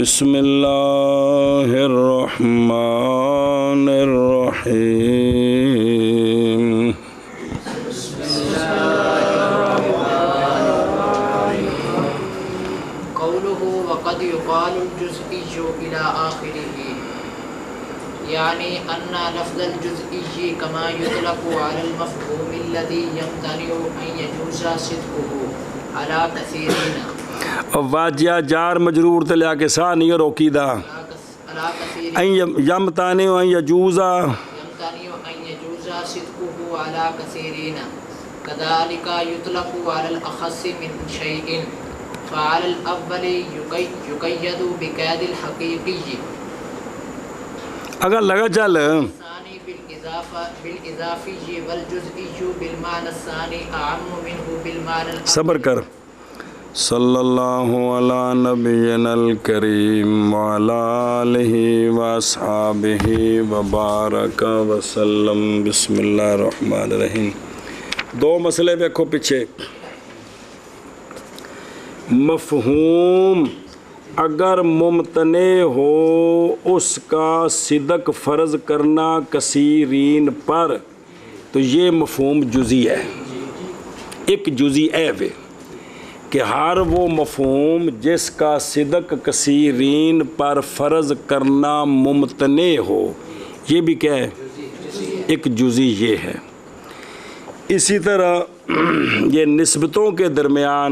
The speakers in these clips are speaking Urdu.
بسم اللہ الرحمن الرحیم قوله وقد يقال الجزئي إلى آخره يعني أن لفظ الجزئي كما يطلق على المفهوم الذي يمتنع أن يجوز صدقه على كثيرين واجہ جار مجرور تے لیا کے سا نہیں روکیدہ یمتانع ان یجوزا صدقه على كثيرين كذلك يطلق على الأخص من شيء فعلى الأول يقيد بقيد الحقيقي اگر لگا چل الثاني بالإضافي والجزئي بالمعنى الثاني أعم منه بالمعنى الأول. صبر کر. صلی اللہ علی نبینا الکریم وعلی آلہ واصحابہ وبارک وسلم. بسم اللہ الرحمن الرحیم. دو مسئلے دیکھو پیچھے. مفہوم اگر ممتنع ہو اس کا صدق فرض کرنا کثیرین پر تو یہ مفہوم جزئی ہے. ایک جزئی عیب ہے کہ ہر وہ مفہوم جس کا صدق کثیرین پر فرض کرنا ممتنع ہو یہ بھی کیا ہے؟ ایک جزئی یہ ہے. اسی طرح یہ نسبتوں کے درمیان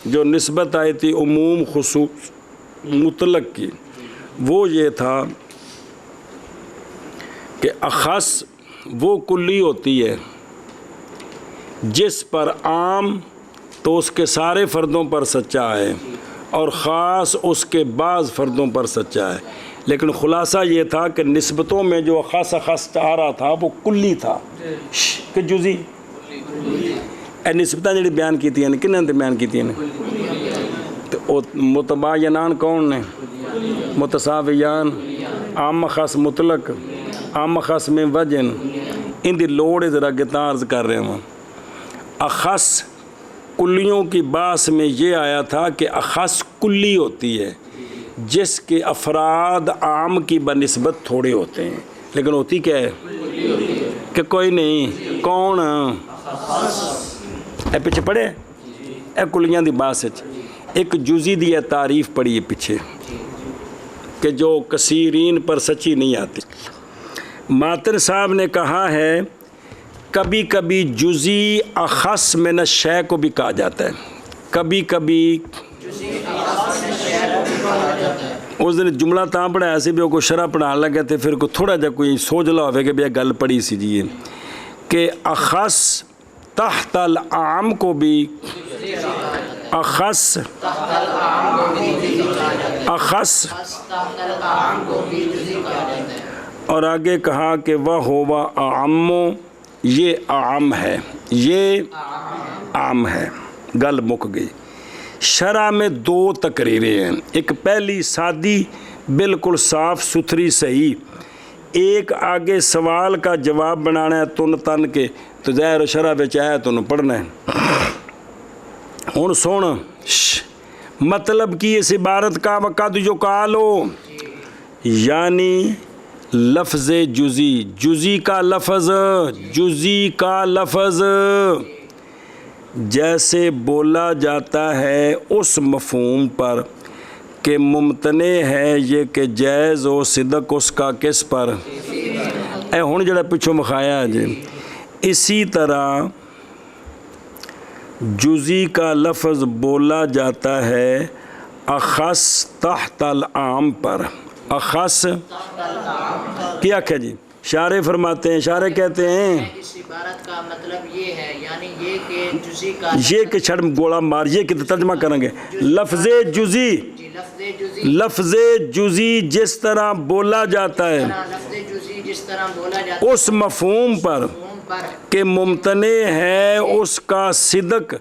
جو نسبت آئی تھی عموم خصوص مطلق کی وہ یہ تھا کہ اخص وہ کلی ہوتی ہے جس پر عام تو اس کے سارے فردوں پر سچا ہے اور خاص اس کے بعض فردوں پر سچا ہے. لیکن خلاصہ یہ تھا کہ نسبتوں میں جو خاص آ رہا تھا وہ کلی تھا کہ جزئی. اے نسبتیں جڑی بیان کی تھی کنہاں نے بیان کی تھی تو متباینان کون نے؟ متساویان، عام خاص مطلق، عام خاص میں وجن. ان دی لوڑ ذرا گتاں عرض کر رہے ہوں. اخص کلیوں کی باس میں یہ آیا تھا کہ اخص کلی ہوتی ہے جس کے افراد عام کی بنسبت تھوڑے ہوتے ہیں لیکن ہوتی کیا ہے کہ کوئی نہیں. کون؟ اے پیچھے پڑھے اے کلیاں دی باس ایک جزئی دی تعریف پڑھی ہے پیچھے کہ جو کثیرین پر سچی نہیں آتی. ماتن صاحب نے کہا ہے کبھی کبھی جزئی اخص من الشیء کو بھی کہا جاتا ہے. کبھی کبھی اس دن جملہ تاں پڑھایا سی بھی کوئی شرح پڑھا لگے تھے پھر تھوڑا جا کوئی سوچ لو ہوئے کہ بھی گل پڑھی سی جی کہ اخص تحت العام کو بھی اخص اور آگے کہا کہ وہ ہوا اعم، یہ عام ہے، یہ عام ہے. گل مک گئی. شرح میں دو تقریریں ہیں. ایک پہلی سادی بالکل صاف ستھری صحیح، ایک آگے سوال کا جواب بنانا ہے تن تن کے تو ظاہر شرح بچ آیا تو پڑھنا ہے. ہن سن مطلب کی اس عبارت کا وقت جو کالو یعنی لفظ جزئی، جزئی کا لفظ، جزئی کا لفظ جیسے بولا جاتا ہے اس مفہوم پر کہ ممتنع ہے یہ کہ جائز و صدق اس کا کس پر اے ہن جڑا پچھوں مخایا ہے جی. اسی طرح جزئی کا لفظ بولا جاتا ہے اخص تحت العام پر. اخص کیا کہ جی شارح فرماتے ہیں، شارح کہتے ہیں اس عبارت کا مطلب یہ ہے یعنی یہ کہ جزئی کا یہ کہ چھڑ گولا مار یہ کہ ترجمہ کریں گے لفظ جزئی، لفظ جزئی جس طرح بولا جاتا ہے اس مفہوم پر کہ ممتنع ہے اس کا صدق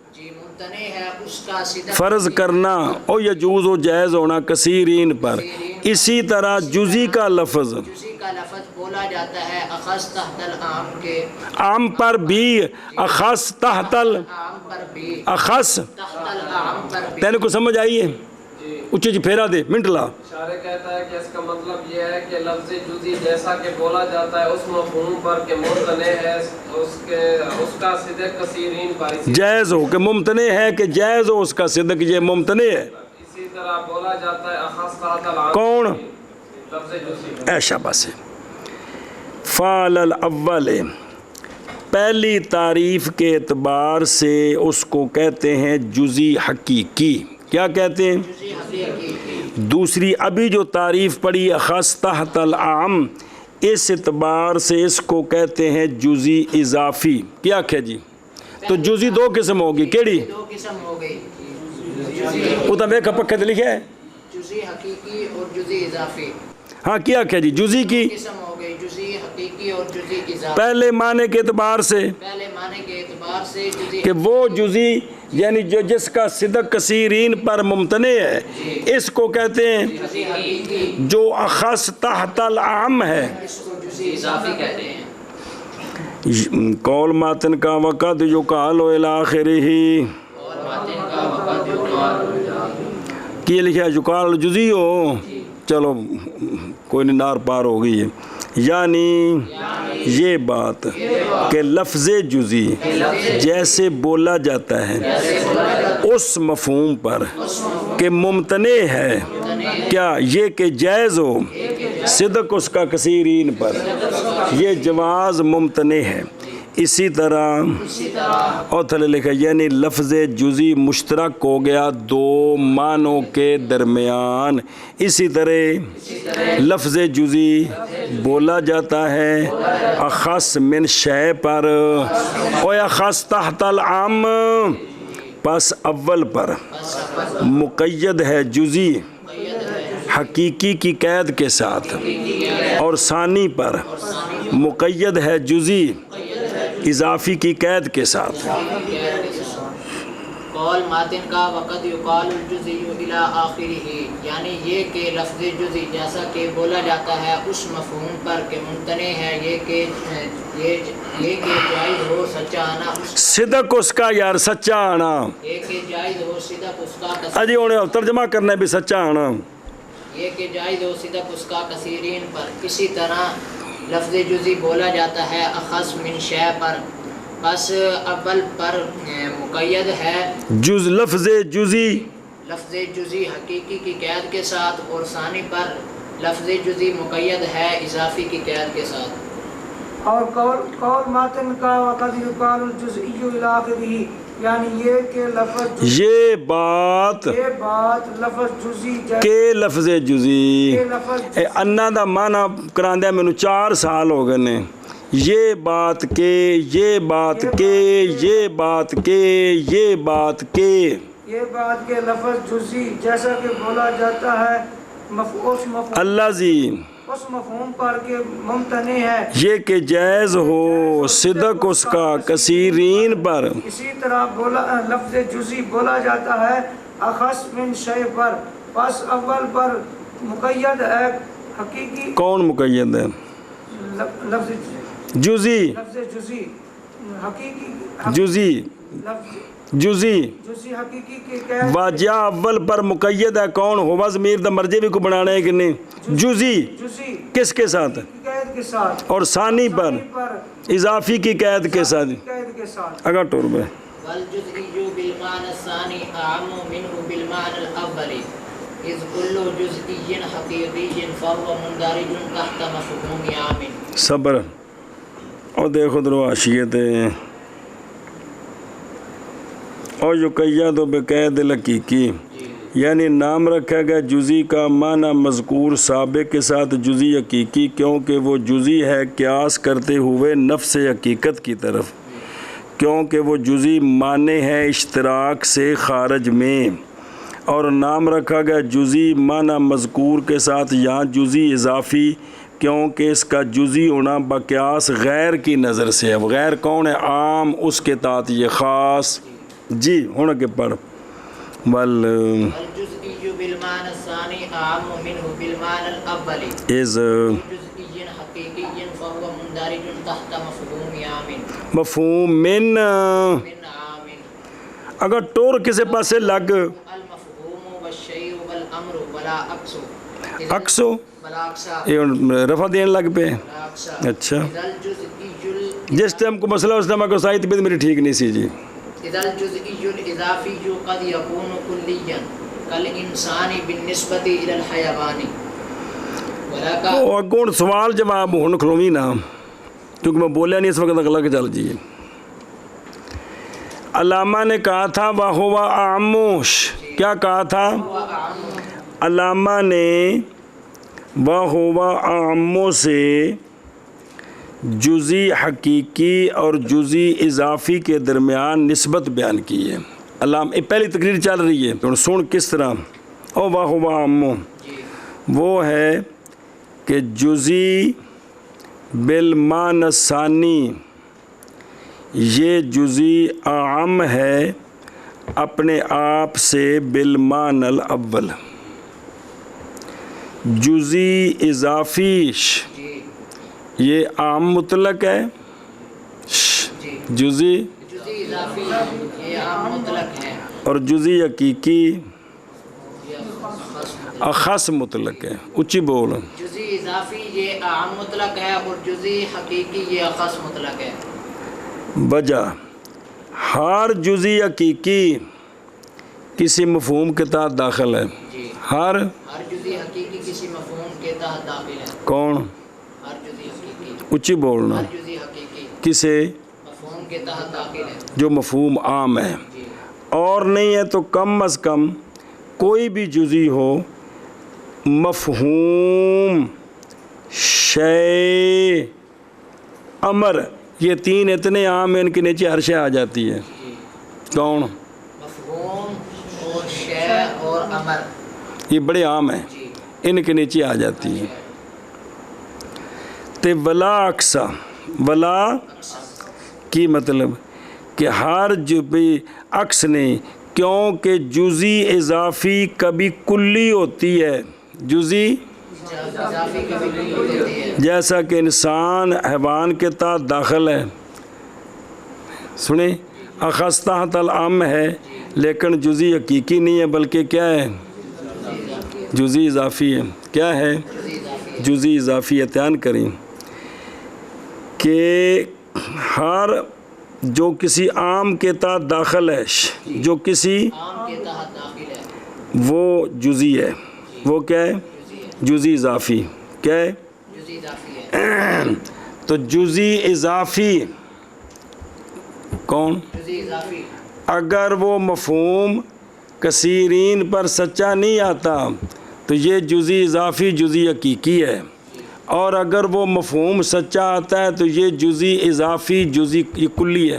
فرض کرنا اور یجوز و جائز ہونا کثیرین پر. اسی طرح جزئی کا لفظ بولا جاتا ہے اخص تحت العام کے عام پر بھی، اخص تحت عام پر بھی، اخص تحت العام پر بھی. تینے کو سمجھ آئی ہے اچھے جی پھیرا دے منٹ لا اشارے کہتا ہے کہ اس کا مطلب یہ ہے کہ لفظ جزئی جیسا کہ بولا جاتا ہے اس مفہوم پر کہ ممتنع ہے اس کا صدق کثیرین پر جائز ہو کہ ممتنع ہے کہ جائز ہو اس کا صدق یہ ممتنع ہے اسی طرح بولا جاتا ہے اخص تحت العام کون لفظ جزئی ایشا بس فعل الاول پہلی تعریف کے اعتبار سے اس کو کہتے ہیں جزئی حقیقی کیا کہتے ہیں جزئی حقیقی دوسری ابھی جو تعریف پڑھی اخص تحت العام اس اعتبار سے اس کو کہتے ہیں جزئی اضافی کیا کہ جی تو جزئی دو قسم ہوگی کیڑی دو قسم ہو گئی وہ تو میں پکے تے لکھا ہے جزئی حقیقی اور جزئی اضافی ہاں کیا کہ جی جزئی کی قسم ہو گئی جزئی حقیقی اور جزئی اضافی پہلے معنی کے اعتبار سے پہلے معنی کے اعتبار سے جزئی کہ وہ جزئی یعنی جو جس کا صدق کثیرین پر ممتنع ہے اس کو کہتے ہیں جزئی حقیقی جو اخص تحت العام ہے اس کو جزئی اضافی کہتے ہیں قول ماتن کا وقت یقال الی آخرہ اور ماتن کا وقت یقال کی لکھا ہے یقال جزئی ہو چلو کوئی نہیں نار پار ہو گئی ہے یعنی یہ بات کہ لفظ جزئی جیسے بولا جاتا ہے اس مفہوم پر کہ ممتنع ہے کیا یہ کہ جائز ہو صدق اس کا کثیرین پر یہ جواز ممتنع ہے اسی طرح اور تھلے لکھا یعنی لفظ جزئی مشترک ہو گیا دو معنوں کے درمیان اسی طرح لفظ جزئی بولا جاتا ہے اخص من شے پر اور اخص تحت العام پس اول پر مقید ہے جزئی حقیقی کی قید کے ساتھ اور ثانی پر مقید ہے جزئی اضافی کی قید کے ساتھ قول ماتن کا وقت یقال الجزئی الی آخرہ یعنی یہ کہ لفظ جزئی جیسا کہ بولا جاتا ہے اس مفہوم پر کہ ممتنع ہے یہ کہ جائز ہو سچا آنا صدق اس کا یار سچا آنا یہ کہ جائز ہو صدق اس کا اجی انہیں ترجمہ کرنا ہے بھی سچا آنا یہ کہ جائز و صدق اس کا کثیرین پر اسی طرح لفظ جزئی بولا جاتا ہے اخص من شے پر بس اول پر مقید ہے لفظ جزئی لفظ جزئی حقیقی کی قید کے ساتھ اور ثانی پر لفظ جزئی مقید ہے اضافی کی قید کے ساتھ اور قول ماتن کا وقت یقال الجزئی الی آخرہ یعنی یہ کہ لفظ یہ بات لفظ جزئی کہ لفظ جزئی کے لفظ انا دا معنی کراندہ میں 4 سال ہو گئے نے یہ بات کہ یہ بات کہ یہ بات کہ یہ بات کہ یہ بات کہ لفظ جزئی جیسا کہ بولا جاتا ہے اللہ زی اس مفہوم پر کہ ممتنع ہے یہ کہ جائز ہو صدق اس کا کثیرین پر اسی طرح لفظ جزئی بولا جاتا ہے اخص من شے پر پس اول پر مقید ہے حقیقی کون مقید ہے لفظ جزئی لفظ جزئی حقیقی جزئی لفظ جزئی جزئی حقیقی کے قید واجہ اول پر مقید ہے کون ہوا ضمیر دا مرجع بھی کو بنانا ہے کہ نہیں جزئی جزئی کس کے ساتھ قید کے ساتھ اور ثانی پر اضافی کی قید کے ساتھ قید کے ساتھ اگر ٹور میں والجزئی بالمعنى الثاني اعم منه بالمعنى الاول اذ كل جزئی حقیقی فهو مندرج تحت مفہوم عام صبر اور دیکھو درو عاشیت اور یقید و بقید الحقیقی یعنی نام رکھا گیا جزئی کا معنی مذکور سابق کے ساتھ جزئی حقیقی کیونکہ وہ جزئی ہے قیاس کرتے ہوئے نفس حقیقت کی طرف کیونکہ وہ جزئی معنی ہے اشتراک سے خارج میں اور نام رکھا گیا جزئی معنی مذکور کے ساتھ یہاں جزئی اضافی کیونکہ اس کا جزئی ہونا بقیاس غیر کی نظر سے ہے غیر کون ہے عام اس کے تحت یہ خاص جی ہونا کے پڑھ والجزئی بالمعنى الثاني اعم منه بالمعنى الاول از جزئی حقیقی فهو مندرج تحت مفہوم عام مفہوم من من عام اگر ٹور کسی پاسے لگ المفہوم والشیء والامر بلا اکسو اکسو بلا اکسا یہ رفع دینے لگ پہ بلا اکسا اچھا اذا الجزئی جس ٹائم کو مسئلہ اس ٹائم کو صحیح طبیعت میری ٹھیک نہیں سی جی اذا الجزئی الاضافی قد یکون کلیا کالانسان بالنسبۃ الی الحیوان ولکن وہ اگوں سوال جواب ہن کھلوی نا کیونکہ میں بولیا نہیں اس وقت اگلا کے چل جی علامہ نے کہا تھا وَهُوَ أَعْمُشْ کیا کہا تھا علامہ نے وَهُوَ أَعْمُ سے جزی حقیقی اور جزی اضافی کے درمیان نسبت بیان کی ہے علامہ یہ پہلی تقریر چل رہی ہے تو سن کس طرح او وَهُوَ أَعْمُ وہ ہے کہ جزی بالمعنی الثانی یہ جزی اعم ہے اپنے آپ سے بالمعنی الاول جزی اضافی یہ عام مطلق ہے جزی جزئی اضافی یہ عام مطلق ہے اور جزی حقیقی یہ خاص مطلق اخص مطلق ہے اونچی بول جزئی اضافی یہ عام مطلق ہے اور جزئی حقیقی یہ خاص مطلق ہے وجہ ہر جزی حقیقی کسی مفہوم کے تحت داخل ہے جی ہر ہر جزئی حقیقی کسی مفہوم کے تحت داخل ہے کون ہر جزئی حقیقی اونچی بولنا ہر جزئی حقیقی کسے مفہوم کے تحت داخل ہے جو مفہوم عام ہے جی اور نہیں ہے تو کم از کم کوئی بھی جزی ہو مفہوم شے امر یہ تین اتنے عام ہیں ان کے نیچے ہر شے آ جاتی ہے جی کون مفہوم اور شے اور امر یہ بڑے عام ہیں جی ان کے نیچے آ جاتی ہے تے ولا اقصا ولا کی مطلب کہ ہر جو بھی عکس نہیں کیونکہ جزی اضافی کبھی کلی ہوتی ہے جزی اضافی کبھی کلی ہوتی ہے جیسا کہ انسان حیوان کے تحت داخل ہے سنیں اخص تحت العام ہے لیکن جزی حقیقی نہیں ہے بلکہ کیا ہے جزی اضافی ہے کیا ہے جزی اضافی اعتیان کریں کہ ہر جو کسی عام کے تحت داخل ہے جو کسی عام کے تحت داخل ہے وہ جزی ہے وہ کیا ہے جزی اضافی کیا ہے جزئی اضافی ہے تو جزی اضافی کون جزئی اضافی اگر وہ مفہوم کثیرین پر سچا نہیں آتا تو یہ جزی اضافی جزی حقیقی ہے اور اگر وہ مفہوم سچا آتا ہے تو یہ جزی اضافی جزی یہ کلی ہے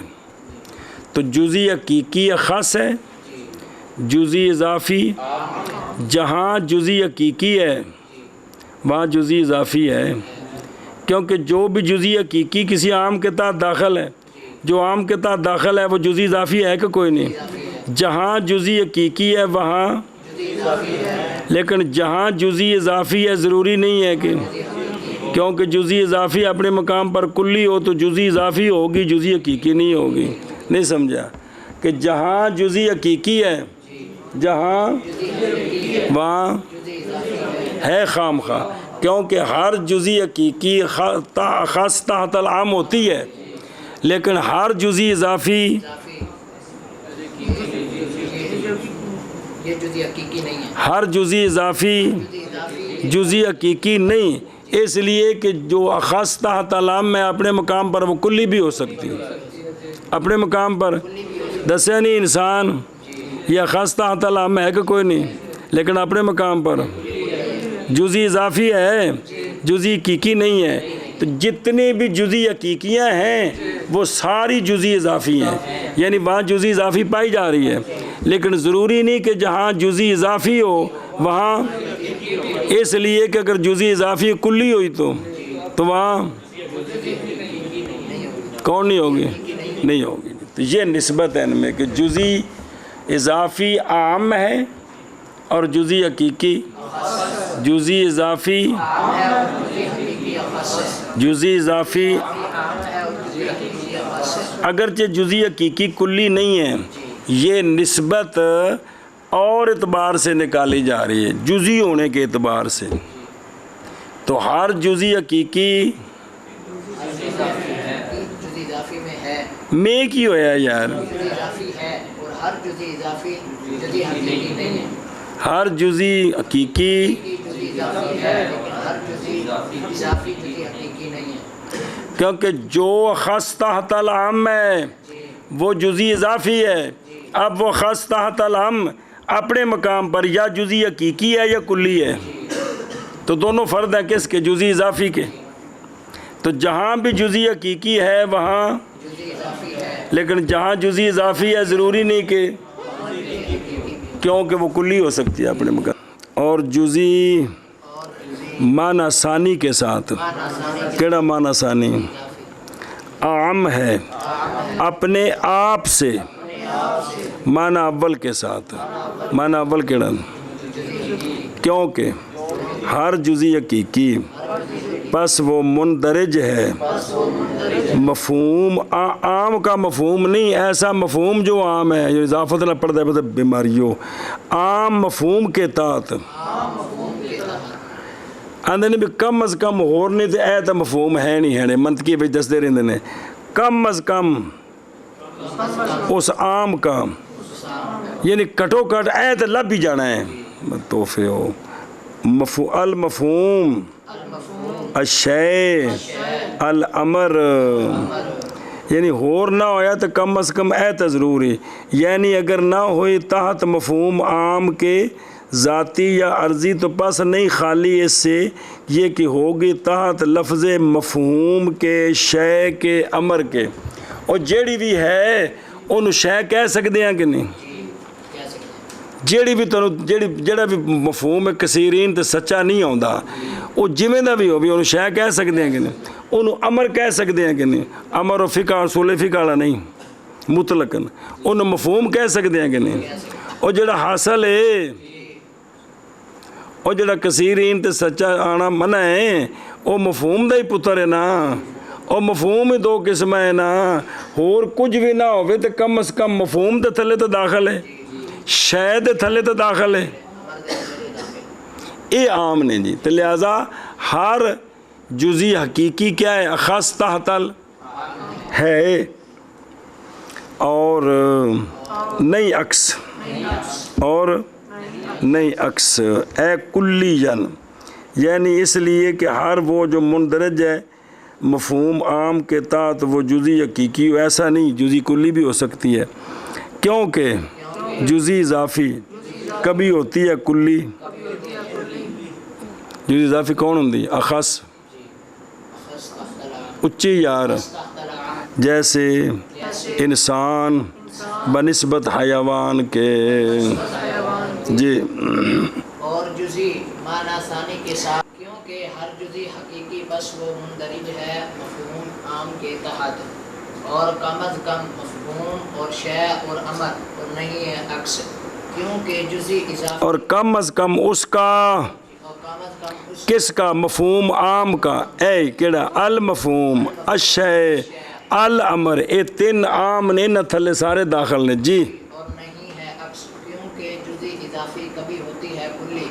تو جزی حقیقی خاص ہے جزی اضافی جہاں جزی حقیقی ہے وہاں جزی اضافی ہے کیونکہ جو بھی جزی حقیقی کسی عام کے تحت داخل ہے جو عام کے تحت داخل ہے وہ جزی اضافی ہے کہ کوئی نہیں جہاں جزی حقیقی ہے وہاں لیکن جہاں جزی اضافی ہے ضروری نہیں ہے کہ کیونکہ جزی اضافی اپنے مقام پر کلی ہو تو جزی اضافی ہوگی جزی حقیقی نہیں ہوگی نہیں سمجھا کہ جہاں جزی حقیقی ہے جہاں وہاں ہے خام خواہ کیونکہ ہر جزی حقیقی خاص تحت العام ہوتی ہے لیکن ہر جزی اضافی یہ جزئی حقیقی نہیں ہے ہر جزی اضافی جزی حقیقی نہیں اس لیے کہ جو خاص تحت العام میں اپنے مقام پر وہ کلی بھی ہو سکتی ہے اپنے مقام پر دسے نہیں انسان یا خاص تحت العام ہے کہ کوئی نہیں لیکن اپنے مقام پر جزی اضافی ہے جزی حقیقی نہیں ہے تو جتنی بھی جزی حقیقیاں ہیں وہ ساری جزی اضافی ہیں یعنی وہاں جزی اضافی پائی جا رہی ہے لیکن ضروری نہیں کہ جہاں جزی اضافی ہو وہاں اس لیے کہ اگر جزی اضافی کلی ہوئی تو وہاں کون نہیں ہوگی نہیں ہوگی تو یہ نسبت ہے ان میں کہ جزی اضافی عام ہے اور جزی حقیقی جزی اضافی جزی اضافی اگرچہ جزی حقیقی کلی نہیں ہے یہ نسبت اور اعتبار سے نکالی جا رہی ہے، جزئی ہونے کے اعتبار سے، تو ہر جزئی حقیقی جزئی اضافی میں ہے، میں کی ہویا یار، جزئی اضافی ہے اور ہر جزئی اضافی جزئی حقیقی نہیں ہے، ہر جزئی حقیقی جزئی اضافی ہے لیکن ہر جزئی اضافی جزئی حقیقی نہیں ہے، کیونکہ جو خاص تحت العام ہے وہ جزئی اضافی ہے، اب وہ خاص تحت العام اپنے مقام پر یا جزئی حقیقی ہے یا کلی ہے، تو دونوں فرد ہیں کس کے؟ جزئی اضافی کے، تو جہاں بھی جزئی حقیقی ہے وہاں جزئی اضافی ہے، لیکن جہاں جزئی اضافی ہے ضروری نہیں کہ، کیونکہ وہ کلی ہو سکتی ہے اپنے مقام، اور جزئی اور جزئی معنی ثانی کے ساتھ، معنی ثانی کیڑا معنی ثانی؟ عام ہے اپنے آپ سے، معنی اول کے ساتھ، معنی اول کیڑا؟ کیونکہ ہر جزئی حقیقی پس وہ مندرج ہے، مفہوم عام کا مفہوم نہیں، ایسا مفہوم جو عام ہے، یہ اضافت نہ پڑتا ہے بیماریوں، عام مفہوم کے تحت آندے نے بھی کم از کم ہور نہیں تو اے تو مفہوم ہے نہیں، منطقی بھی دستے رہتے ہیں، کم از کم اس عام کا، یعنی کٹو کٹ اے تو لب ہی جانا ہے، توفے ہو المفہوم الشیء الامر، یعنی ہور نہ ہویا تو کم از کم اے تو ضروری، یعنی اگر نہ ہوئی تحت مفہوم عام کے ذاتی یا عرضی تو پس نہیں خالی اس سے یہ کہ ہوگی تحت لفظ مفہوم کے، شے کے، امر کے، اور جیڑی بھی ہے انہوں شے کہہ سکتے ہیں کہ نہیں؟ جیڑی بھی جیڑا بھی مفہوم ہے کثیرین تو سچا نہیں آتا، وہ جویں دا بھی ہو بھی انہوں شے کہہ سکتے ہیں کہ نہیں؟ انہوں امر کہہ سکتے ہیں کہ نہیں؟ امر و فقہ اصول فقہ والا نہیں، مطلقاً انہوں مفہوم کہہ سکتے ہیں کہ نہیں؟ اور جیڑا حاصل ہے، اور جڑا کثیرین تے سچا آنا منع ہے وہ مفہوم دا ہی پتر ہے نا، اور مفہوم ہی دو قسم ہے نا، اور کچھ بھی نہ ہوئے تو کم از کم مفہوم تے تھلے تو داخل ہے، شے دے تھلے تو داخل ہے، یہ عام نے جی، تو لہذا ہر جزئی حقیقی کیا ہے؟ اخص تحت ہے، اور نہیں عکس، اور نہیں عکس، اے کلی یعنی اس لیے کہ ہر وہ جو مندرج ہے مفہوم عام کے تحت وہ جزئی حقیقی، ایسا نہیں جزئی کلی بھی ہو سکتی ہے، کیونکہ جزئی اضافی کبھی ہوتی ہے کلی، جزئی اضافی کون ہوتی ہے؟ اخص، اچھی یار، جیسے انسان بنسبت حیوان کے، جی، اور جزئی معنی ثانی کے ساتھ، کیونکہ ہر جزئی حقیقی بس وہ مندرج ہے مفہوم عام کے تحت، اور کم از کم مفہوم اور شے اور امر اور نہیں ہے عکس، کیونکہ جزئی اضافی، اور کم از کم اس کا، کس کا؟ مفہوم عام کا، اے کیڑا؟ المفہوم الشیء الامر، اے تین عام نے نہ تھلے سارے داخل نے جی، اور نہیں ہے عکس، کیونکہ جزئی اضافی کبھی ہوتی ہے کلی،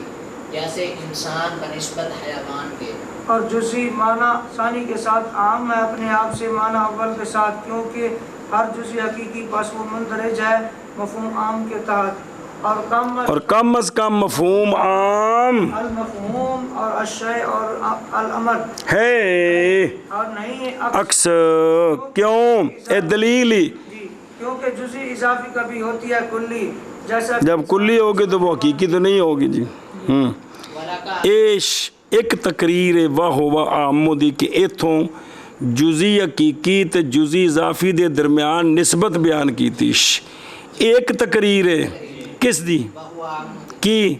جیسے انسان بنسبت حیوان کے، اور جزئی معنی ثانی کے ساتھ عام ہے اپنے آپ سے معنی اول کے ساتھ، کیونکہ ہر جزئی حقیقی پس وہ مندرج ہے مفہوم عام کے تحت، اور کم از کم مفہوم عام المفہوم اور الشیء اور الامر ہے، اور نہیں ہے عکس، کیوں؟ اے دلیل ہی، کیونکہ جزئی اضافی کبھی ہوتی ہے کلی، جیسا جب کلی ہوگی تو وہ حقیقی تو نہیں ہوگی جی، ایک تقریر واہ و عام دی کہ ایتھوں جزئی حقیقی تے جزئی اضافی دے درمیان نسبت بیان کی تھی، ایک تقریر ہے کس دی کی؟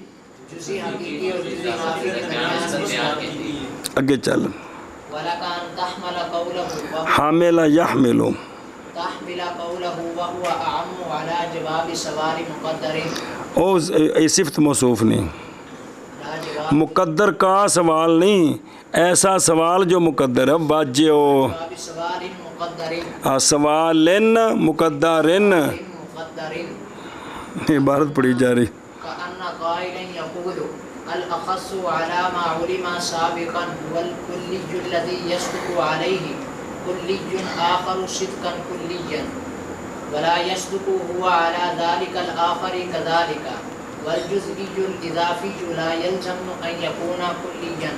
جزئی حقیقی اور جزئی اضافی کے درمیان نسبت، اگے چل، وَلَكَنْ تَحْمَلَ قَوْلَهُ حاملہ یحملو، تحمل قوله وهو أعم على جواب سوال مقدر، او صفت موصوف نہیں، مقدر کا سوال نہیں، ایسا سوال جو مقدر ہے، واجہ ہو، جواب سوال مقدر، سوالن مقدرن، مقدر، عبارت پڑھی جا رہی، قائلا يقول الأخص على ما علم سابقا والكلي الذي يصدق عليه كلي آخر صدقا كليا ولا يصدق هو على ذلك الآخر كذلك والجزئي الإضافي لا يلزم أن يكون كليا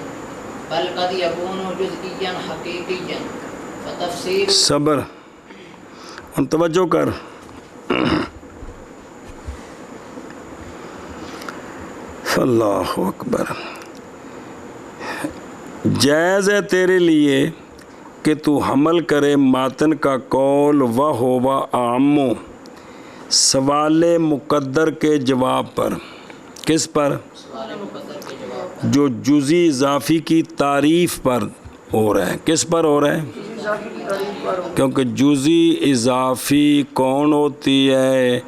بل قد يكون جزئيا حقيقيا فتفسير صبر اور توجہ کر. اللہ اکبر. جائز ہے تیرے لیے کہ تو حمل کرے ماتن کا قول و ہوا عامو سوال مقدر کے جواب پر. کس پر؟ جو جزی اضافی کی تعریف پر ہو رہا ہے. کس پر ہو رہا ہے؟ کیونکہ جزی اضافی کون ہوتی ہے؟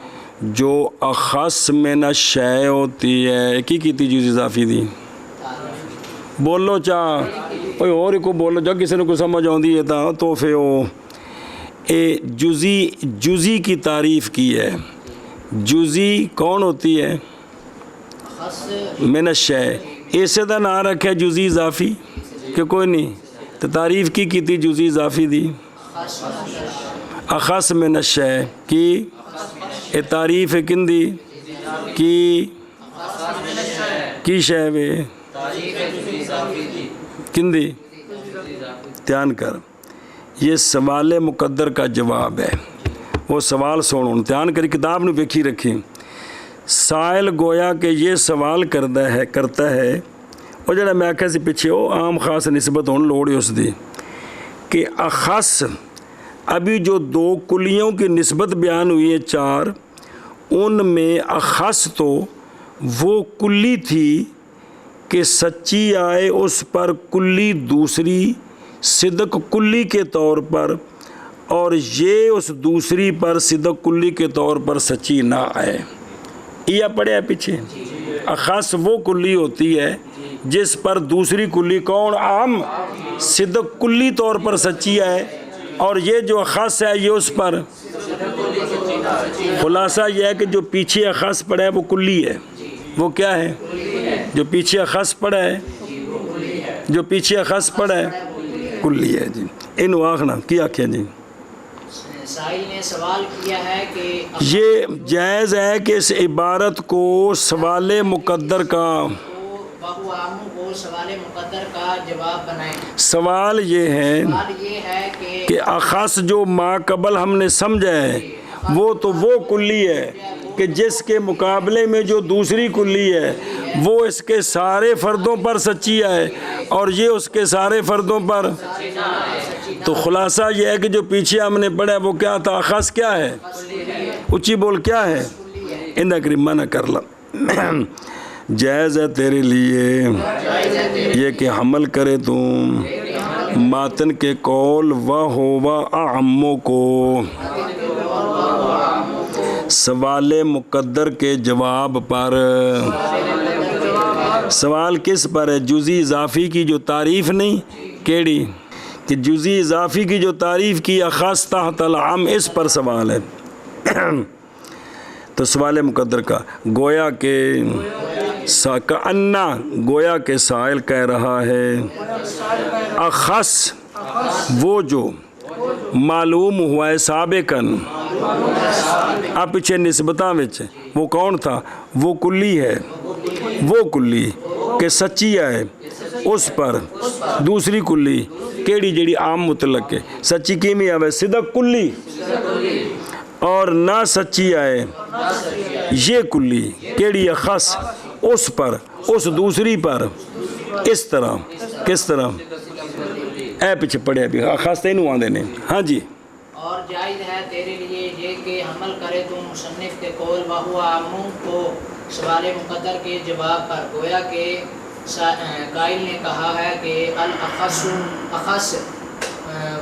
جو اخص من الشیء ہوتی ہے. کی تھی جزی اضافی دی؟ بولو چاہ کوئی اور کو بولو جب کسی نے کوئی سمجھ آتی ہے تو پھر وہ جزی کی تعریف کی ہے. جزی کون ہوتی ہے؟ من الشیء. اسے دا نام رکھے جزی اضافی کہ کوئی نہیں تو تعریف کی تھی جزی اضافی دی اخص من الشیء کی. اے تعریف کن دی کی شے وے کن دی؟ دھیان کر. یہ سوال مقدر کا جواب ہے. وہ سوال سنو دھیان کری کتاب نے ویکھی رکھی. سائل گویا کہ یہ سوال کرتا ہے وہ جڑا میں آخیا سی پیچھے وہ عام خاص نسبت ہونے لوڑ ہے اس دی کہ اخص ابھی جو دو کلیوں کی نسبت بیان ہوئی ہے 4 ان میں اخص تو وہ کلی تھی کہ سچی آئے اس پر کلی دوسری صدق کلی کے طور پر اور یہ اس دوسری پر صدق کلی کے طور پر سچی نہ آئے. یہ پڑھے پیچھے. اخص وہ کلی ہوتی ہے جس پر دوسری کلی کون؟ عام صدق کلی طور پر سچی آئے اور یہ جو اخص ہے یہ اس پر. خلاصہ یہ ہے کہ جو پیچھے اخص پڑا ہے وہ کلی ہے. وہ کیا ہے؟ جو پیچھے اخص پڑا ہے جو پیچھے اخص پڑا ہے کلی ہے. جی انہوں آخنا کیا آخیا جی؟ سائل نے سوال کیا ہے کہ یہ جائز ہے کہ اس عبارت کو سوال مقدر کا سوال کا جواب بنائیں. سوال یہ ہے کہ اخص جو ما قبل ہم نے سمجھا ہے وہ تو وہ کلی ہے کہ جس کے مقابلے میں جو دوسری کلی ہے وہ اس کے سارے فردوں پر سچی ہے اور یہ اس کے سارے فردوں پر. تو خلاصہ یہ ہے کہ جو پیچھے ہم نے پڑھا وہ کیا تھا؟ اخص کیا ہے؟ اچھی بول کیا ہے؟ اندہ کریم منع کر لا. جائز ہے تیرے لیے یہ کہ حمل کرے تم ماتن کے قول و ہوا اعموں کو سوال مقدر کے جواب پر. سوال کس پر ہے؟ جزی اضافی کی جو تعریف نہیں کیڑی کہ جزی اضافی کی جو تعریف کی اخص تحت العام اس پر سوال ہے. تو سوال مقدر کا گویا کہ کأنہ گویا کہ سائل کہہ رہا ہے اخص وہ جو معلوم ہوا ہے سابقاً آپ پیچھے نسبتاں وچ وہ کون تھا؟ وہ کلی ہے. وہ کلی کہ سچی ہے اس پر دوسری کلی کیڑی جڑی عام مطلق ہے سچی کیمی آوے صدق کلی اور نہ سچی آئے یہ کلی کیڑی اخص اس پر اس دوسری پر. اس طرح کس طرح اے پیچھے پڑھے بھی خاص تینوں آندے نے. ہاں جی. اور جائز ہے تیرے لیے یہ کہ حمل کرے تو مصنف کے قول وہو عاموں کو سوال مقدر کے جواب پر گویا کہ قائل نے کہا ہے کہ الاخص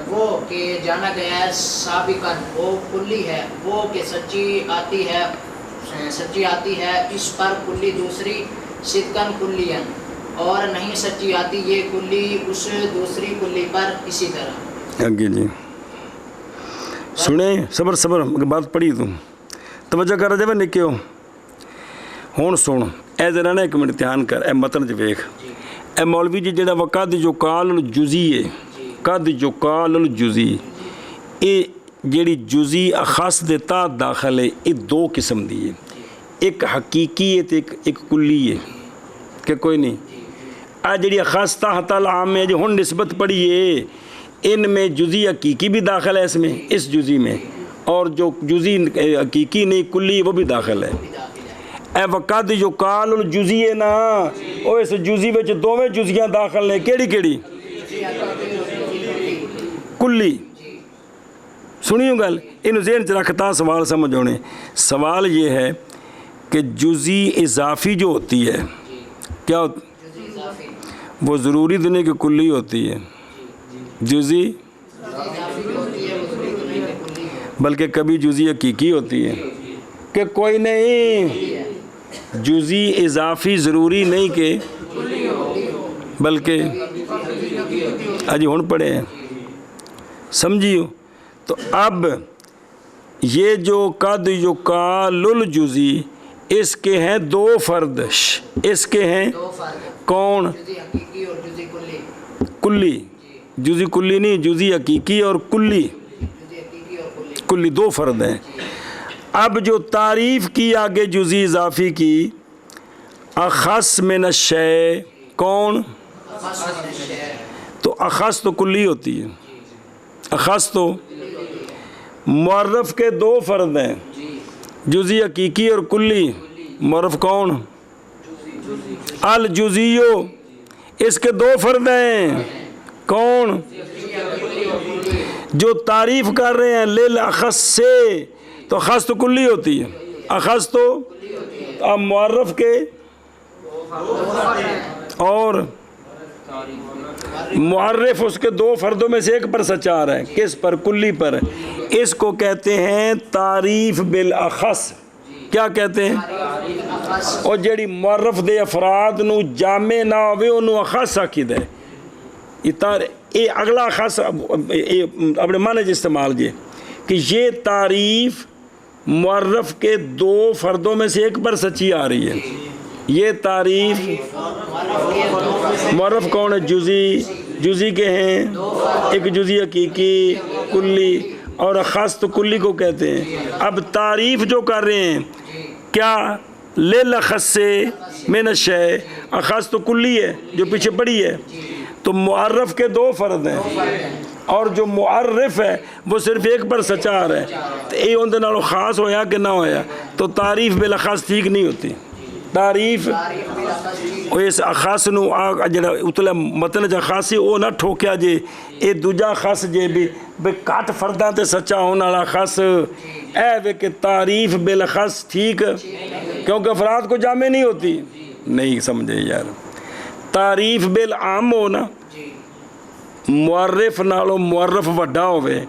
وہ کہ جانا گیا ہے سابقاً وہ کلی ہے وہ کہ سچی آتی ہے اس پر کلی دوسری صدقاً کلیاً اور نہیں سچی آتی یہ کلی اس دوسری کلی پر اسی طرح. آگے جی سنیں صبر بات پڑھی تم توجہ کر رہے جب نکے ہو ہون سن اے ذرا نا ایک منٹ دھیان کر، اے متن چ ویکھ، اے مولوی جی جڑا وقد یقال الجزی ہے، قد یقال الجزی، اے جیڑی جزی خاص دے تحت داخل ہے، یہ دو قسم دی ہے، ایک حقیقی ہے تے ایک کلی ہے، کہ کوئی نہیں آ جڑی خاص تحت العام ہے جو ہن نسبت پڑھی ہے، ان میں جزی حقیقی بھی داخل ہے، اس میں اس جزی میں، اور جو جزی حقیقی نہیں کلی وہ بھی داخل ہے۔ اے وقد یقال الجزی ہے نا، او اس جزی وچ دوویں جزیاں داخل نے، کیڑی کیڑی؟ کلی۔ سنیو گل، انہوں ذہن چ رکھتا سوال سمجھ ہونے۔ سوال یہ ہے کہ جزی اضافی جو ہوتی ہے کیا وہ ضروری تو نہیں کہ کلی ہوتی ہے؟ جزی بلکہ کبھی جزی حقیقی ہوتی ہے کہ کوئی نہیں، جزی اضافی ضروری نہیں کہ بلکہ اجی ہن پڑھے ہیں، سمجھیو؟ تو اب یہ جو قد یقال الجزی، اس کے ہیں دو فرد، اس کے ہیں کون؟ کلی، جزی کلی نہیں، جزی حقیقی اور کلی، کلی دو فرد ہیں۔ اب جو تعریف کی آگے جزی اضافی کی، اخص من الشیء، کون؟ تو اخص تو کلی ہوتی ہے، اخص تو معرف کے دو فرد ہیں، جزی حقیقی اور کلی، معرف کون؟ الجزیو، اس کے دو فرد ہیں، کون؟ جو تعریف کر رہے ہیں للاخص سے، تو اخص تو کلی ہوتی ہے، اخص تو اب معرف کے اور معرف اس کے دو فردوں میں سے ایک پر سچا رہا ہے، کس پر؟ کلی پر۔ اس کو کہتے ہیں تعریف بالاخص، کیا کہتے ہیں؟ اور جیڑی معرف دے افراد نو جامع نہ ہوئے انہوں اخص آکھی دے، یہ اگلا خاص اپنے معنی استعمال جے کہ یہ تعریف معرف کے دو فردوں میں سے ایک پر سچی آ رہی ہے۔ یہ تعریف معرف کون ہے؟ جزی، جزی کے ہیں ایک جزی حقیقی، کلی، اور خاص تو کلی کو کہتے ہیں۔ اب تعریف جو کر رہے ہیں کیا للاخص سے من الشیء، اخص تو کلی ہے جو پیچھے پڑی ہے، تو معرف کے دو فرد ہیں اور جو معرف ہے وہ صرف ایک پر سچا آ رہا ہے، تو یہ اندر نالوں خاص ہویا کہ نہ ہویا؟ تو تعریف بالاخص ٹھیک نہیں ہوتی۔ تعریف اس اخاص نو جڑا اتلا متن جا خاصی او نہ ٹھوکیا جے، اے دوجا خاص جے بھی کٹ فرداں تے سچا ہونے والا خاص، اے وے کہ تعریف بالاخص ٹھیک، کیونکہ افراد کو جامع نہیں ہوتی۔ نہیں سمجھے یار، تعریف بالعام ہونا، معرف نالوں معرف وڈا ہوئے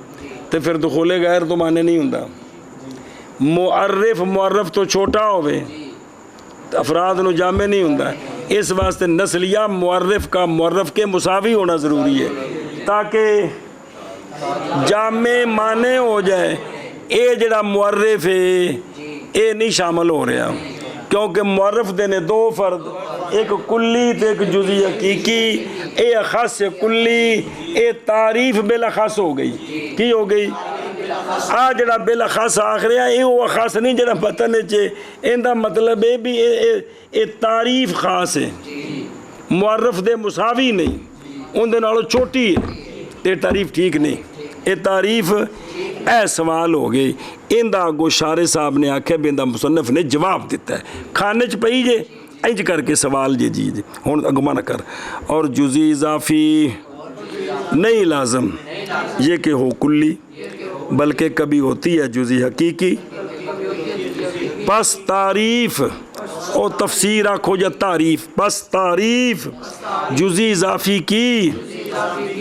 تو پھر دخول غیر تو مانے نہیں ہوندا، معرف معرف تو چھوٹا ہوئے افراد نو جامع نہیں ہوندا، اس واسطے نسلیہ معرف کا معرف کے مساوی ہونا ضروری ہے تاکہ جامع معنی ہو جائے۔ اے جڑا معرف ہے اے نہیں شامل ہو رہا، کیونکہ معرف دینے دو فرد، ایک کلی تے ایک جزی حقیقی، اے اخص کلی، اے تعریف بالاخص ہو گئی۔ کی ہو گئی؟ آ جڑا بالاخص آخری ہے یہ وہ خاص نہیں جڑا بطن چے، ان دا مطلب ہے بھی اے تعریف خاص ہے، معرف دے مساوی نہیں، ان دے نالوں چھوٹی ہے، تے تعریف ٹھیک نہیں، اے تعریف اے سوال ہو گئی۔ ان دا آگو شارع صاحب نے آکھے بھی ان دا مصنف نے جواب دیتا ہے، کھانے چ پئی جے انج کر کے سوال جے جی ہون اگما نہ کر، اور جزی اضافی نہیں لازم یہ کہ ہو کلی، بلکہ کبھی ہوتی ہے جزی حقیقی۔ پس تعریف اور تفسیر آکھو یا تعریف، پس تعریف جزی اضافی کی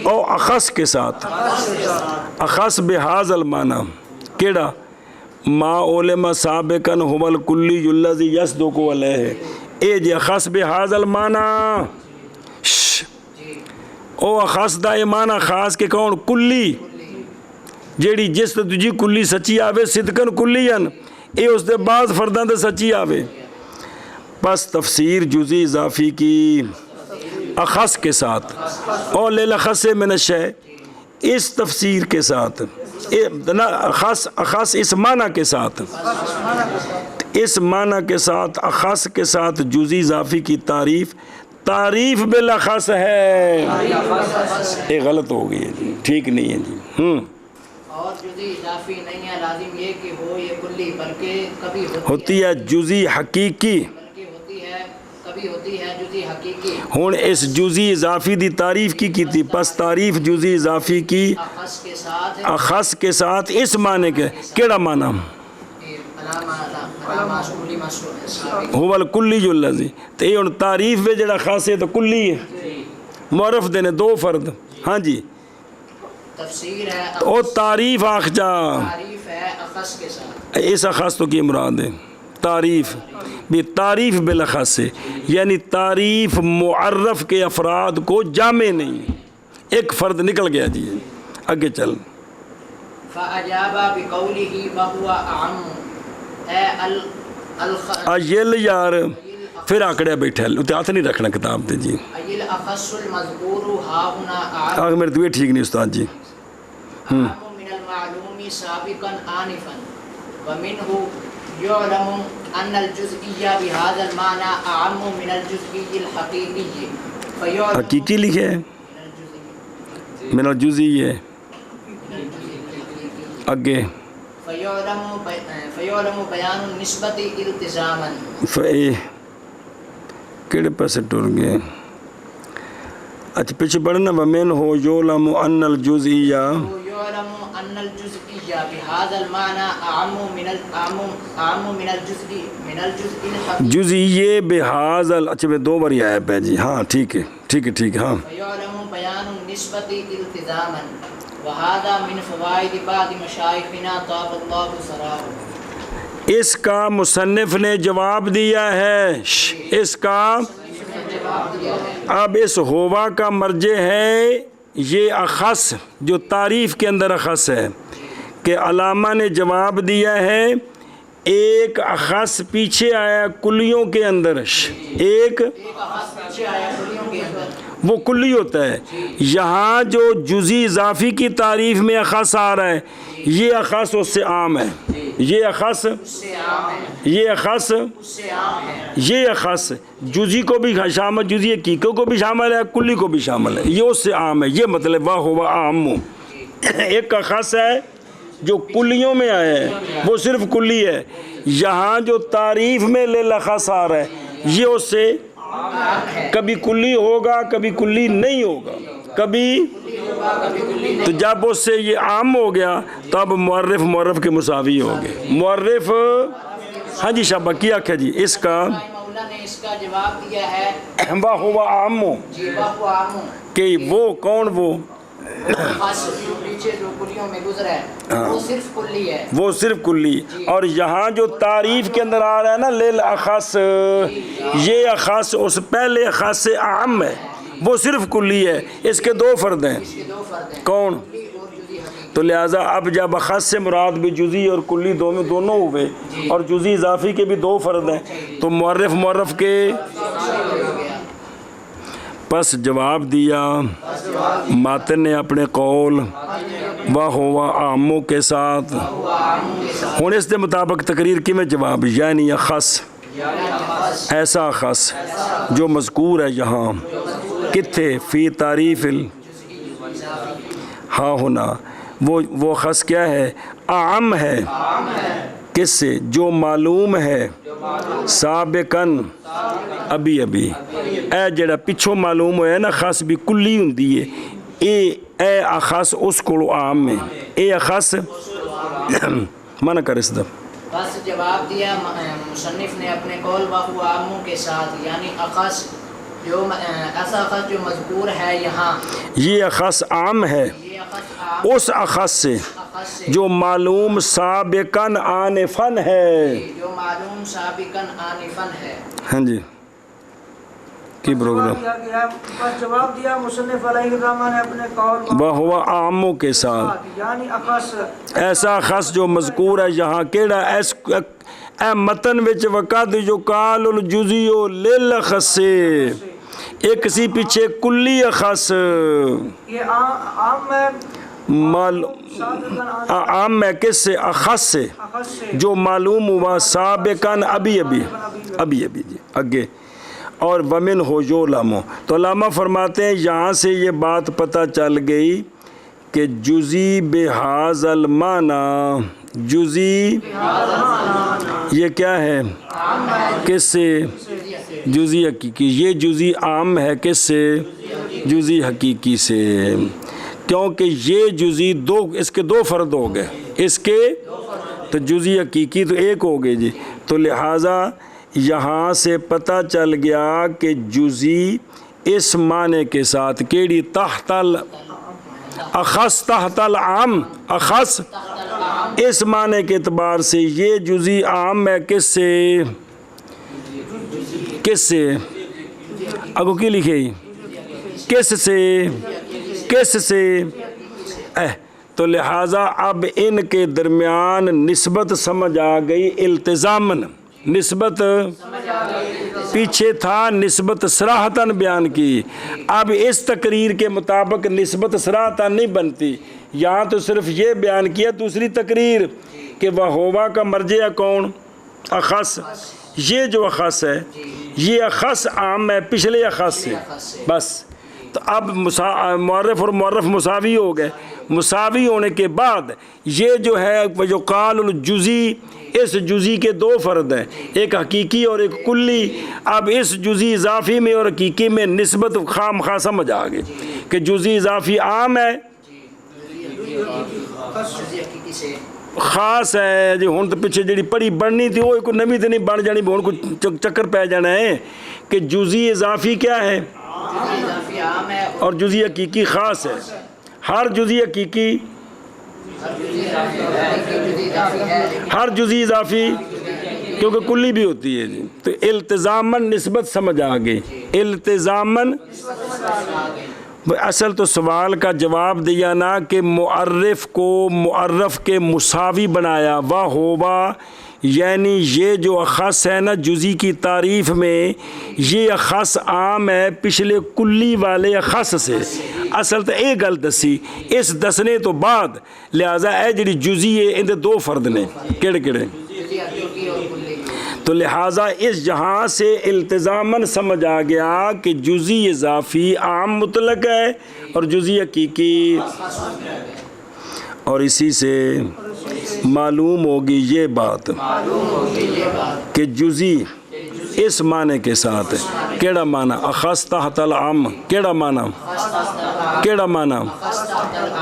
اور اخص کے ساتھ، اخص بحاظ المعنی، کیڑا؟ ما علم سابقا هو الکلی الذی یصدق علیہ، اے جی اخص بحاظ المعنی، او اخص دا معنی خاص کے کون؟ کلی، جیڑی جس تے تجی کلی سچی آوے صدقن کلین، اے اس دے بعض فرداں تے سچی آوے۔ بس تفسیر جزئی اضافی کی اخص کے ساتھ اور للأخص من الشیء اس تفسیر کے ساتھ اخص اس معنی کے ساتھ اس معنی کے ساتھ اخص کے ساتھ جزئی اضافی کی تعریف بالاخص ہے. یہ غلط ہو گئی ہے جی، ٹھیک نہیں ہے جی. اور جزئی اضافی نہیں ہے لازم یہ کہ ہو یہ کلی، بلکہ کبھی ہوتی ہے جزئی حقیقی. بلکہ کبھی ہوتی ہے جزئی حقیقی. ہن اس جزئی اضافی دی تعریف کی تھی، پس تعریف جزئی اضافی کی اخص کے ساتھ اس معنی کے کیڑا معنی هو الکلی الذی. تے ہن تعریف میں جڑا خاص ہے تو کلی ہے، معرف دینے دو فرد. ہاں جی تفسیر ہے او تعریف آخ جا، تعریف ہے اخص کے ساتھ. اس اخص تو کی مراد ہے تعریف بھی تعریف بالاخص ہے، یعنی تعریف معرف کے افراد کو جامع نہیں، ایک فرد نکل گیا جی. آگے چل. فَأَجَابَ بِقَوْلِهِ وَهُوَ أَعَمُّ ایل یار پھر آکڑیا بیٹھا ہے، ہاتھ نہیں رکھنا کتاب دے جی. الْأَخَصُّ الْمَذْكُورُ هَاهُنَا آگے میرے دوئے ٹھیک نہیں استاد جی. أَعَمُّ مِنَ الْمَعْلُومِ سَابِقًا آنِفًا وَمِنْهُ يُعْلَمُ أَنَّ الْجُزْئِيَّ بِهَذَا الْمَعْنَى أَعَمُّ مِنَ الْجُزْئِيِّ الْحَقِيقِيِّ. حقیقی لکھے ہے من الجزئی ہے. اگے فَيُعْلَمُ بَيَانُ النِّسْبَةِ الْتِزَامًا. کیڑے پیسے ٹر گئے؟ اچھا پیچھے بڑھنا. ومن ہو یعلم ان الجزئیہ يعلم أن الجزئية بهذا المعنى أعم من الجزء الحقيقي. جزئیے بحاظ اچھا میں دو بار آیا پہ جی. ہاں ٹھیک ہے ٹھیک ہے ٹھیک ہے. ہاں فيعلم بيان النسبة التزاما وهذا من فوائد بعض مشايخنا طاب الله ثراه. اس کا مصنف نے جواب دیا ہے. اس کا اب اس ہوا کا مرجع ہے یہ اخص جو تعریف کے اندر اخص ہے کہ علامہ نے جواب دیا ہے. ایک اخص پیچھے آیا کلیوں کے اندر، ایک وہ کلی ہوتا ہے. یہاں جو جزئی اضافی کی تعریف میں اخص آ رہا ہے یہ اخص اس سے عام ہے. یہ اخص یہ اخص جزئی کو بھی شامل، جزئی حقیقوں کو بھی شامل ہے، کلی کو بھی شامل ہے. یہ اس سے عام ہے. یہ مطلب واہ ہوا عام. ایک اخص ہے جو کلیوں میں آیا ہے وہ صرف کلی ہے. یہاں جو تعریف میں للأخص آ رہا ہے یہ اس سے کبھی کلی ہوگا کبھی کلی نہیں ہوگا، کبھی تو جب اس سے یہ عام ہو گیا تو اب معرف کے مساوی ہو گئے. معرف ہاں جی شابہ کیا کیا جی. اس کا مولا نے اس کا جواب دیا ہے واہ ہوا عام کہ وہ کون وہ خاص جو پیچھے جو کلیوں میں گزرا ہے وہ صرف کلی ہے، وہ صرف کلی. اور یہاں جو تعریف کے اندر آ رہا ہے نا للأخص، یہ اخص اس پہلے اخص سے عام ہے، وہ صرف کلی ہے. اس کے دو فرد ہیں. کون؟ تو لہٰذا اب جب اخص سے مراد بھی جزئی اور کلی دونوں ہوئے اور جزئی اضافی کے بھی دو فرد ہیں تو معرف کے پس جواب دیا ماتن نے اپنے قول وَهُوَ عَامُّ کے ساتھ. ہوں اس کے مطابق تقریر کی میں جواب یعنی اخص ایسا اخص جو مذکور ہے یہاں کتھے فی تعریف ہاں ہونا وہ اخص کیا ہے؟ عام ہے. کس سے؟ جو معلوم ہے سابقاً ابھی اے جڑا پچھوں معلوم ہویا نا خاص بھی کلی ہوندی ہے اے اخص اس کو عام میں اے اخص منع کر اس دفعہ. بس جواب دیا مصنف نے اپنے قول وَهُوَ عَامٌ کے ساتھ یعنی اخص جو ایسا اخص جو مذکور ہے یہاں یہ اخص عام ہے اس اخص سے جو معلوم سابقاً آنفاً ہے. جو معلوم سابقاً آنفاً ہے. ہاں جی کی پروگرام جواب دیا مصنف علیہ الرحمٰن نے اپنے قول وَهُوَ عَامُّ کے ساتھ یعنی اخص ایسا اخص جو مذکور ہے یہاں کیڑا اے متن وچ وقت یقال الجزئی للخص ایک سی پیچھے کلی اخص یہ عام ہے عام ہے کس سے اخص سے اخص سے جو معلوم ہوا سابقاً ابھی جی آگے اور ومن ہو جو لامو تو علامہ فرماتے ہیں یہاں سے یہ بات پتہ چل گئی کہ جزی بحاظ المعنی جزی یہ کیا ہے کس سے جزی حقیقی یہ جزی عام ہے کس سے جزی حقیقی سے کیونکہ یہ جزی دو اس کے دو فرد ہو گئے اس کے تو جزی حقیقی تو ایک ہو گئے جی تو لہٰذا یہاں سے پتہ چل گیا کہ جزی اس معنی کے ساتھ کیڑی تحت اخص تحت العام اخص اس معنی کے اعتبار سے یہ جزی عام ہے کس سے اگو کی لکھے کس سے تو لہٰذا اب ان کے درمیان نسبت سمجھ آ گئی التزاماً نسبت پیچھے تھا نسبت صراحتاً بیان کی اب اس تقریر کے مطابق نسبت صراحتاً نہیں بنتی یہاں تو صرف یہ بیان کیا دوسری تقریر کہ وہوبا کا مرجع کون اخص یہ جو اخص ہے یہ اخص عام ہے پچھلے اخص سے بس تو اب معرف اور معرف مساوی ہو گئے مساوی ہونے کے بعد یہ جو ہے جو قال الجزی اس جزی کے دو فرد ہیں ایک حقیقی اور ایک کلی اب اس جزی اضافی میں اور حقیقی میں نسبت خام خواہ سمجھ آ گئی کہ جزی اضافی عام ہے خاص ہے جی ہوں تو پیچھے جڑی پڑھی بننی تھی وہ کوئی نوی تو نہیں بن جانی ہوں کو چکر پہ جانا ہے کہ جزی اضافی کیا ہے اور جزی حقیقی خاص ہے ہر جزی حقیقی ہر جزی اضافی کیونکہ کلی بھی ہوتی ہے جی تو التزاماً نسبت سمجھ آ گئی التزاماً اصل تو سوال کا جواب دیا نا کہ معرف کو معرف کے مساوی بنایا وہوبا یعنی یہ جو اخص ہے نا جزی کی تعریف میں یہ اخص عام ہے پچھلے کلی والے اخص سے اصل تو یہ گل دسی اس دسنے تو بعد لہذا اے جڑی جزی ہے ان دے دو فرد نے کیڑے کیڑے تو لہٰذا اس جہاں سے التزاماً سمجھ آ گیا کہ جزی اضافی عام مطلق ہے اور جزی حقیقی اور اسی سے معلوم ہوگی یہ بات کہ جزی اس معنی کے ساتھ کیڑا معنی اخص تحت العام کیڑا معنی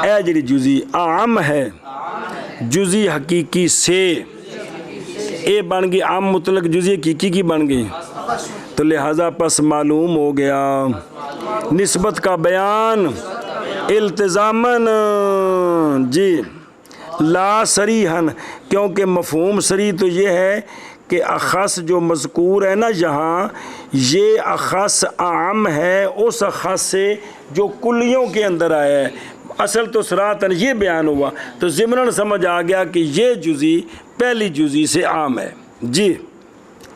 اے جڑی جزی عام ہے جزی حقیقی سے اے بن گئی عام مطلق جزی حقیقی کی بن گئی تو لہذا پس معلوم ہو گیا نسبت کا بیان التزاماً جی لا صریحاً کیونکہ مفہوم صریح تو یہ ہے کہ اخص جو مذکور ہے نا یہاں یہ اخص عام ہے اس اخص سے جو کلیوں کے اندر آیا ہے اصل تو صراحتاً یہ بیان ہوا تو ضمناً سمجھ آ گیا کہ یہ جزی پہلی جزی سے عام ہے جی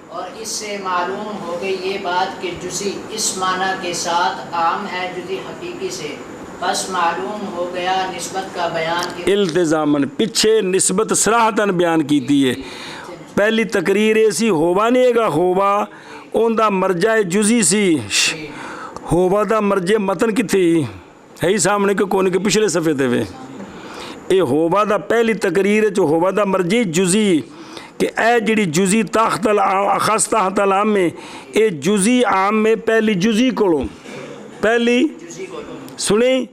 اور اس سے معلوم ہو گئی یہ بات کہ جزی اس معنی کے ساتھ عام ہے جزی حقیقی سے بس معلوم ہو گیا نسبت کا بیان التزاماً پیچھے نسبت صراحتاً بیان کی تھی ہے پہلی تقریر ایسی ہوبا نہیں ہے گا ہوبا ان دا مرجع جزی سی ہوبا دا مرجع متن کی تھی ہے ہی سامنے کے کونے کے پچھلے صفحے تے ہوئے اے ہوبا دا پہلی تقریر جو ہوبا دا مرجع جزی کہ اے جڑی جزی تحت اخص تحت العام میں اے جزی عام میں پہلی جزی کولو پہلی سنیں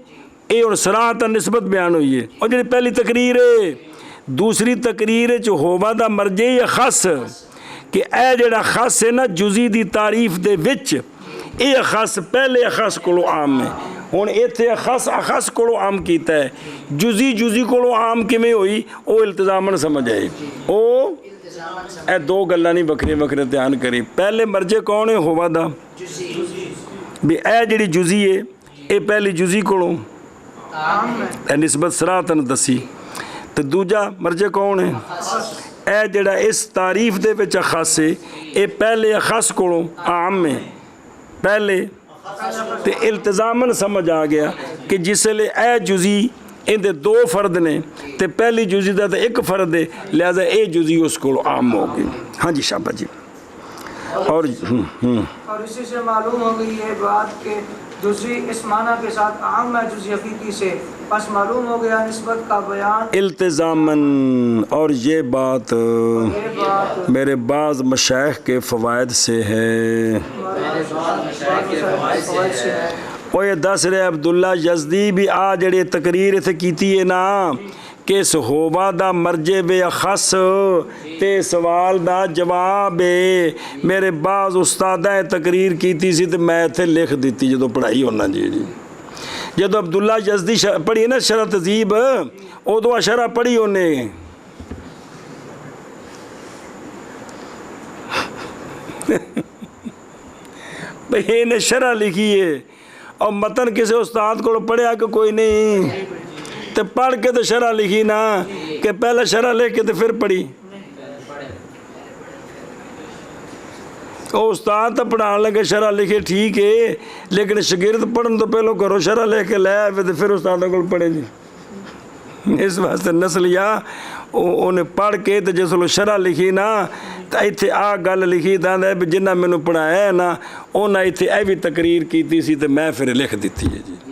اے اور صراحتاً نسبت بیان ہوئی ہے اور جڑی پہلی تقریر ہے دوسری تقریر جو ہوبا دا مرجع اخص کہ اے جڑا خاص ہے نا جزی دی تعریف دے وچ اے اخص پہلے اخص کولو عام میں ہوں ایتھے اخص کولو عام کیتا ہے جزی کولو عام کیویں ہوئی او التزاماً سمجھ آئے او اے دو گلاں نہیں وکھرے دھیان کری پہلے مرجع کون ہے ہوبا دا بھی اے جڑی جزی ہے اے پہلی جزی کولو اے نسبت صراحتاً دسی تو دوجا مرجع کون ہے اے جڑا اس تعریف دے وچ اخص ہے اے پہلے اخص کولوں عام ہے پہلے تے التزامن سمجھ آ گیا کہ جس لئے اے جزی اندے دو فرد نے تے پہلی جزی دا تے ایک فرد ہے لہذا اے جزی اس کو عام ہو گئی. ہاں جی شابہ جی. اور اسی سے معلوم ہو گئی یہ بات کہ جزوی اس معنی کے ساتھ عام ہے جزوی حقیقی سے، بس معلوم ہو گیا نسبت کا بیان التزامن. اور یہ بات میرے بعض مشائخ کے فوائد سے ہے. وہ یہ دس رہے عبداللہ یزدی بھی آ جڑے تقریر اتھے کیتی ہے نا کہ اس ہوبا دا مرجے بے اخص تے سوال دا جواب ہے. میرے بعض استادہ تقریر کیتی سی تے میں اتھے لکھ دیتی جدو پڑھائی ہونا جی جدو عبداللہ یزدی پڑھی نا شرح تہذیب ادو شرح پڑھی ہونے بھئی نے شرح لکھی ہے اور متن کسی استاد کو پڑھیا کہ کوئی نہیں تو پڑھ کے تو شرح لکھی نا کہ پہلے شرح لکھ کے تو پھر پڑھی. استاد تو پڑھان لگے شرح لکھے ٹھیک ہے لیکن شاگرد پڑھن تو پہلو کرو شرح لکھ کے لے آئے تو پھر استادوں کو پڑھے جی. اس واسطے نسلیا انہیں پڑھ کے تو جس لو شرح لکھی نا تو ایتھے آ گل لکھی جنہ میں نے پڑھایا ہے نا انہیں ایتھے اے بھی تقریر کیتی سی تو میں پھر لکھ دیتی ہے جی.